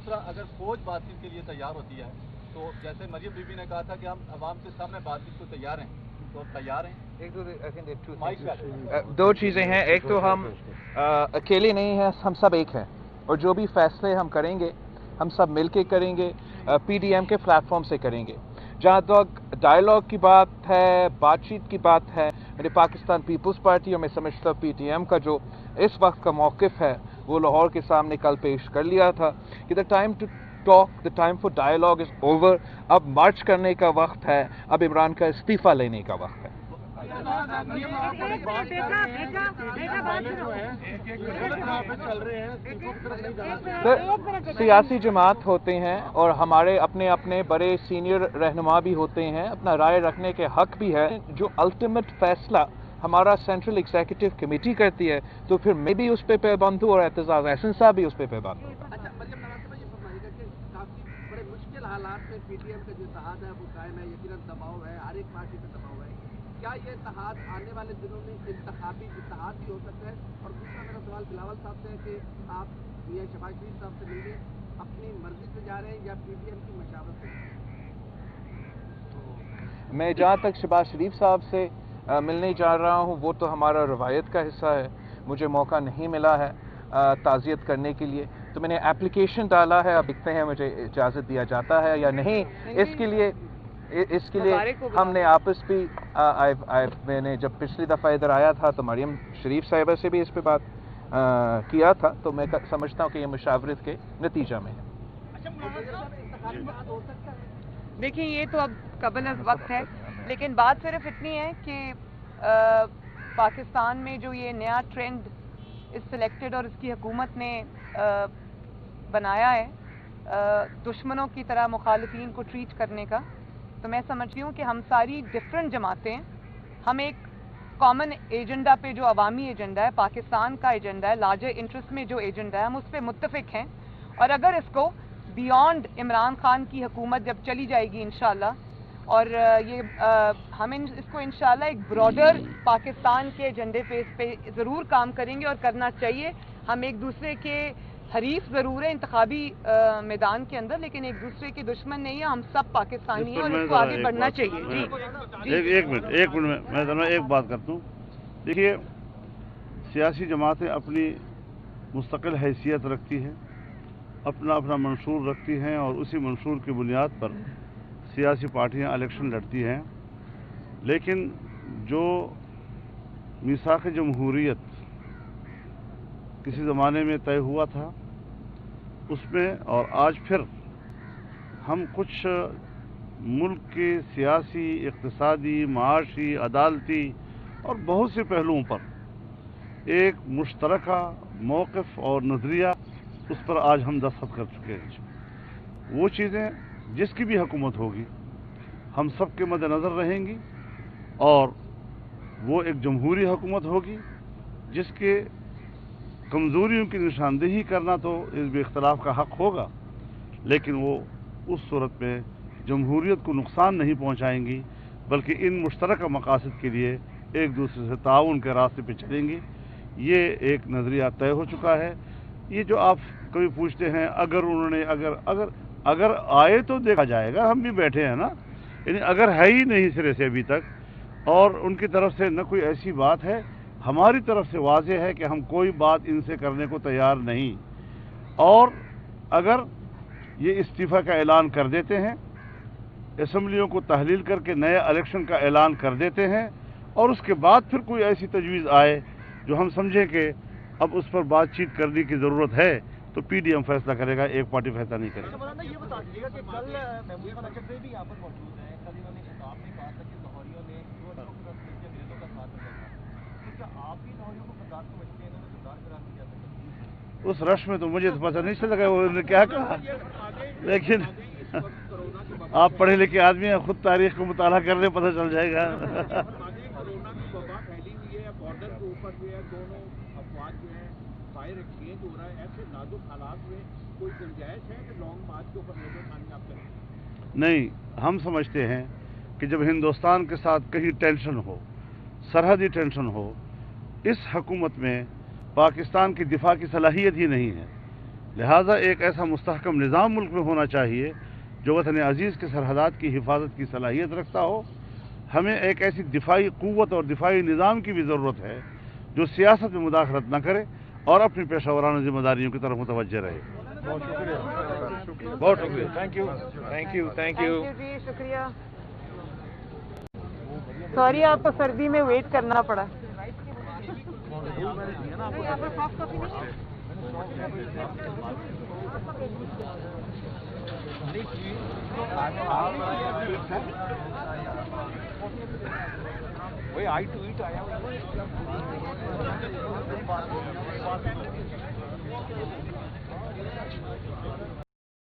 दूसरा, अगर फौज बातचीत के लिए तैयार होती है तो जैसे मरियम बीबी ने कहा था कि हम अवाम के सामने बातचीत को तैयार हैं, तो तैयार हैं। दो चीज़ें हैं, एक तो हम अकेले नहीं हैं, हम सब एक हैं, और जो भी फैसले हम करेंगे हम सब मिल के करेंगे, PDM के प्लेटफॉर्म से करेंगे। जहाँ तक डायलॉग की बात है, बातचीत की बात है, मेरे पाकिस्तान पीपल्स पार्टी और मैं समझता हूँ PTM का जो इस वक्त का मौक़िफ़ है वो लाहौर के सामने कल पेश कर लिया था कि the time to talk, the time for dialogue is over. अब मार्च करने का वक्त है, अब इमरान का इस्तीफ़ा लेने का वक्त है। तो सियासी जमात होते हैं और हमारे अपने अपने बड़े सीनियर रहनुमा भी होते हैं, अपना राय रखने के हक भी है। जो अल्टीमेट फैसला हमारा सेंट्रल एग्जीक्यूटिव कमेटी करती है तो फिर मैं भी उस पर पाबंद हूँ और एतजाज़ अहसन साहब भी उस पर पाबंद हूँ। अच्छा, मरियम नवाज साहब ये फरमाइएगा कि काफ़ी बड़े मुश्किल हालात में PTM का जो इत्तेहाद है वो कायम है, यकीनन दबाव है, हर एक पार्टी पे दबाव है। क्या ये इत्तेहाद आने वाले दिनों में इंतखाबी इत्तेहाद भी हो सकता है? और दूसरा मेरा सवाल बिलावल साहब से है कि आप मियां शहबाज शरीफ साहब से मिलने अपनी मर्जी से जा रहे हैं या PTM की मशावरत से? मैं जहाँ तक शहबाज शरीफ साहब से मिलने जा रहा हूँ वो तो हमारा रवायत का हिस्सा है, मुझे मौका नहीं मिला है ताज़ियत करने के लिए, तो मैंने एप्लीकेशन डाला है, अब देखते हैं मुझे इजाज़त दिया जाता है या नहीं। इसके लिए हमने आपस भी मैंने जब पिछली दफ़ा इधर आया था तो मरियम शरीफ साहिबा से भी इस पे बात किया था, तो मैं समझता हूँ कि ये मुशावरत के नतीजा में है। देखिए, ये तो अब कबल वक्त है, लेकिन बात सिर्फ इतनी है कि पाकिस्तान में जो ये नया ट्रेंड इस सिलेक्टेड और इसकी हुकूमत ने बनाया है दुश्मनों की तरह मुखालिफिन को ट्रीट करने का, तो मैं समझती हूँ कि हम सारी डिफरेंट जमातें हम एक कॉमन एजेंडा पे, जो अवामी एजेंडा है, पाकिस्तान का एजेंडा है, लार्जर इंटरेस्ट में जो एजेंडा है, हम उस पर मुत्तफिक हैं। और अगर इसको बियॉन्ड इमरान खान की हुकूमत जब चली जाएगी इंशाल्लाह, और ये हम इसको इंशाल्लाह एक ब्रॉडर पाकिस्तान के एजेंडे पे इस पे ज़रूर काम करेंगे और करना चाहिए। हम एक दूसरे के हरीफ ज़रूर है इंतखाबी मैदान के अंदर, लेकिन एक दूसरे के दुश्मन नहीं है, हम सब पाकिस्तानी हैं और इसको आगे बढ़ना चाहिए। जी एक मिनट मैं जरा एक बात करता हूँ। देखिए, सियासी जमातें अपनी मुस्तकिल हैसियत रखती हैं, अपना अपना मंशूर रखती हैं और उसी मंशूर की बुनियाद पर सियासी पार्टियां इलेक्शन लड़ती हैं। लेकिन जो मीसाक़ जमहूरियत किसी ज़माने में तय हुआ था उसमें और आज फिर हम कुछ मुल्क के सियासी, इक़्तिसादी, माशी, अदालती और बहुत से पहलुओं पर एक मुश्तरका मौक़िफ़ और नज़रिया उस पर आज हम दस्तखत कर चुके हैं। वो चीज़ें जिसकी भी हुकूमत होगी हम सब के मद्देनज़र रहेंगी और वो एक जमहूरी हुकूमत होगी जिसके कमज़ोरियों की निशानदेही करना तो इस बेख्तलाफ का हक़ होगा, लेकिन वो उस सूरत में जमहूरियत को नुकसान नहीं पहुँचाएंगी, बल्कि इन मुश्तरका मकासद के लिए एक दूसरे से ताउन के रास्ते पे चलेंगी। ये एक नज़रिया तय हो चुका है। ये जो आप कभी पूछते हैं अगर उन्होंने अगर आए तो देखा जाएगा, हम भी बैठे हैं ना, यानी अगर है ही नहीं सिरे से अभी तक, और उनकी तरफ से न कोई ऐसी बात है, हमारी तरफ से वाज़ेह है कि हम कोई बात इनसे करने को तैयार नहीं। और अगर ये इस्तीफ़ा का ऐलान कर देते हैं, असम्बलियों को तहलील करके नए इलेक्शन का ऐलान कर देते हैं और उसके बाद फिर कोई ऐसी तजवीज़ आए जो हम समझें कि अब उस पर बातचीत करने की ज़रूरत है, तो PDM फैसला करेगा, एक पार्टी फैसला नहीं करेगी। ये बता दीजिएगा कि कल महमूद खान अख्तर भी यहाँ पर मौजूद हैं, कल इन्होंने खिताब में कहा था कि लाहौरियों ने जो का साथ दिया था, तो क्या आप भी लाहौरियों को गद्दार समझते हैं? इन्होंने गद्दार करार दिया था उस रश में, तो मुझे तो पता नहीं चल लगा उन्होंने क्या कहा, लेकिन आप पढ़े लिखे आदमी हैं, खुद तारीख को मुताला कर ले, पता चल जाएगा। कोरोना की वबा फैली हुई है, बॉर्डर के ऊपर जो है दोनों अफवाज जो है फायर एक्सचेंज हो रहा है, ऐसे नाजुक हालात में कोई गुंजाइश है कि लॉन्ग मार्च के ऊपर नजरसानी आप करें? नहीं, हम समझते हैं कि जब हिंदुस्तान के साथ कहीं टेंशन हो, सरहदी टेंशन हो, इस हुकूमत में पाकिस्तान की दिफा की सलाहियत ही नहीं है, لہٰذا ایک ایسا مستحکم نظام ملک میں ہونا چاہیے جو وطن عزیز کے سرحدات کی حفاظت کی صلاحیت رکھتا ہو. ہمیں ایک ایسی دفاعی قوت اور دفاعی نظام کی بھی ضرورت ہے جو سیاست میں مداخلت نہ کرے اور اپنی پیشہ ورانہ ذمہ داریوں کی طرف متوجہ رہے. بہت شکریہ، بہت شکریہ. Thank you, thank you, thank you. جی شکریہ. سوری آپ کو سردی میں ویٹ کرنا پڑا. وہی آئی ٹو ایٹ آیا